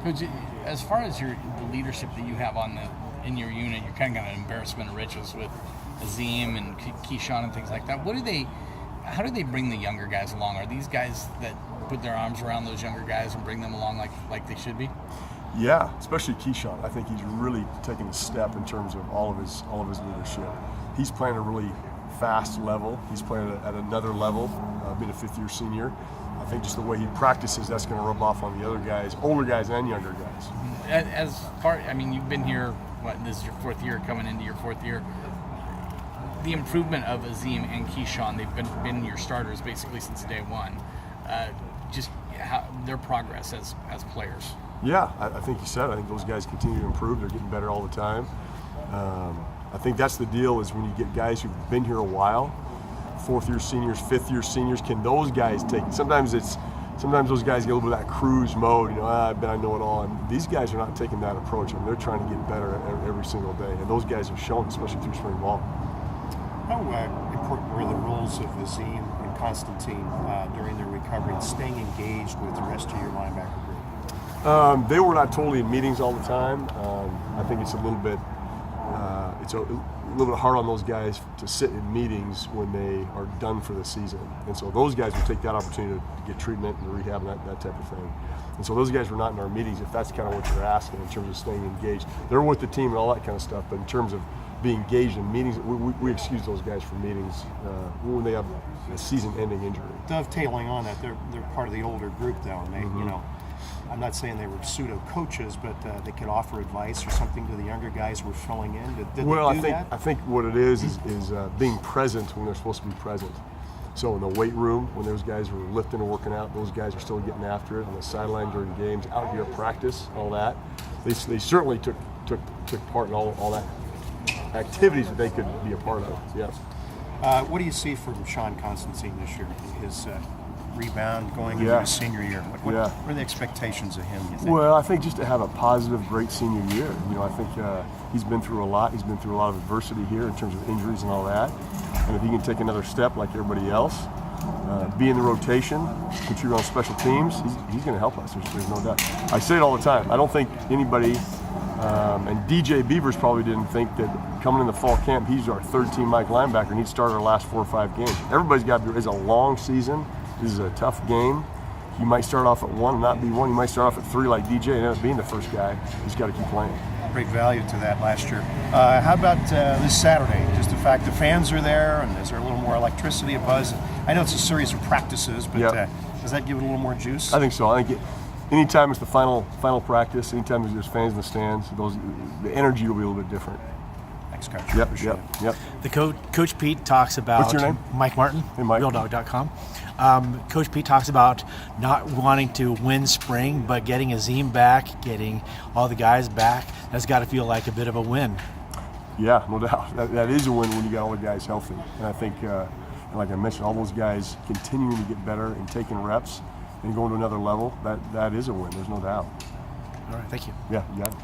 Coach, as far as the leadership that you have in your unit, you're kind of got an embarrassment of riches with Azim and Keyshawn and things like that. How do they bring the younger guys along? Are these guys that put their arms around those younger guys and bring them along like they should be? Yeah, especially Keyshawn. I think he's really taken a step in terms of all of his leadership. He's playing at a really fast level. He's playing at another level, being a fifth-year senior. I think just the way he practices, that's going to rub off on the other guys, older guys and younger guys. You've been here, this is your fourth year, coming into your fourth year. The improvement of Azim and Keyshawn, they've been your starters basically since day one. Their progress as players. Yeah, I think you said. I think those guys continue to improve. They're getting better all the time. I think that's the deal, is when you get guys who've been here a while, fourth-year seniors, fifth-year seniors, can those guys take it? Sometimes those guys get a little bit of that cruise mode, I bet I know it all. And these guys are not taking that approach. They're trying to get better every single day. And those guys have shown, especially through spring ball. How important were the roles of Azim and Constantine during their recovery and staying engaged with the rest of your linebacker group? They were not totally in meetings all the time. I think it's a little bit hard on those guys to sit in meetings when they are done for the season. And so those guys will take that opportunity to get treatment and rehab and that type of thing. And so those guys were not in our meetings, if that's kind of what you're asking in terms of staying engaged. They're with the team and all that kind of stuff, but in terms of being engaged in meetings, we excuse those guys from meetings when they have a season-ending injury. Dovetailing on that, they're part of the older group, though, and they, I'm not saying they were pseudo coaches, but they could offer advice or something to the younger guys who were filling in. Did they do that? I think what it is being present when they're supposed to be present. So in the weight room, when those guys were lifting and working out, those guys are still getting after it. On the sideline during games, out here at practice, all that. They certainly took part in all that activities that they could be a part of. Yes. What do you see from John Constantine this year? His rebound going into his senior year. What are the expectations of him, you think? Well, I think just to have a positive, great senior year. I think he's been through a lot. He's been through a lot of adversity here in terms of injuries and all that. And if he can take another step like everybody else, be in the rotation, contribute on special teams, he's going to help us. There's no doubt. I say it all the time. I don't think anybody, and DJ Beavers probably didn't think that coming in the fall camp, he's our third-team Mike linebacker, and he'd start our last 4 or 5 games. Everybody's got to do. It's a long season. This is a tough game. You might start off at 1 and not be 1. You might start off at 3 like DJ and end up being the first guy. He's got to keep playing. Great value to that last year. How about this Saturday? Just the fact the fans are there, and is there a little more electricity, a buzz? I know it's a series of practices, but does that give it a little more juice? I think so. I think anytime it's the final practice, anytime there's fans in the stands, the energy will be a little bit different. Thanks, Coach. Yep. The Coach Pete talks about. What's your name? Mike Martin. Hey, Mike. RealDog.com. Coach Pete talks about not wanting to win spring, but getting Azim back, getting all the guys back. That's got to feel like a bit of a win. Yeah, no doubt. That is a win when you got all the guys healthy. And I think, like I mentioned, all those guys continuing to get better and taking reps and going to another level, that is a win. There's no doubt. All right, thank you. Yeah, you got it.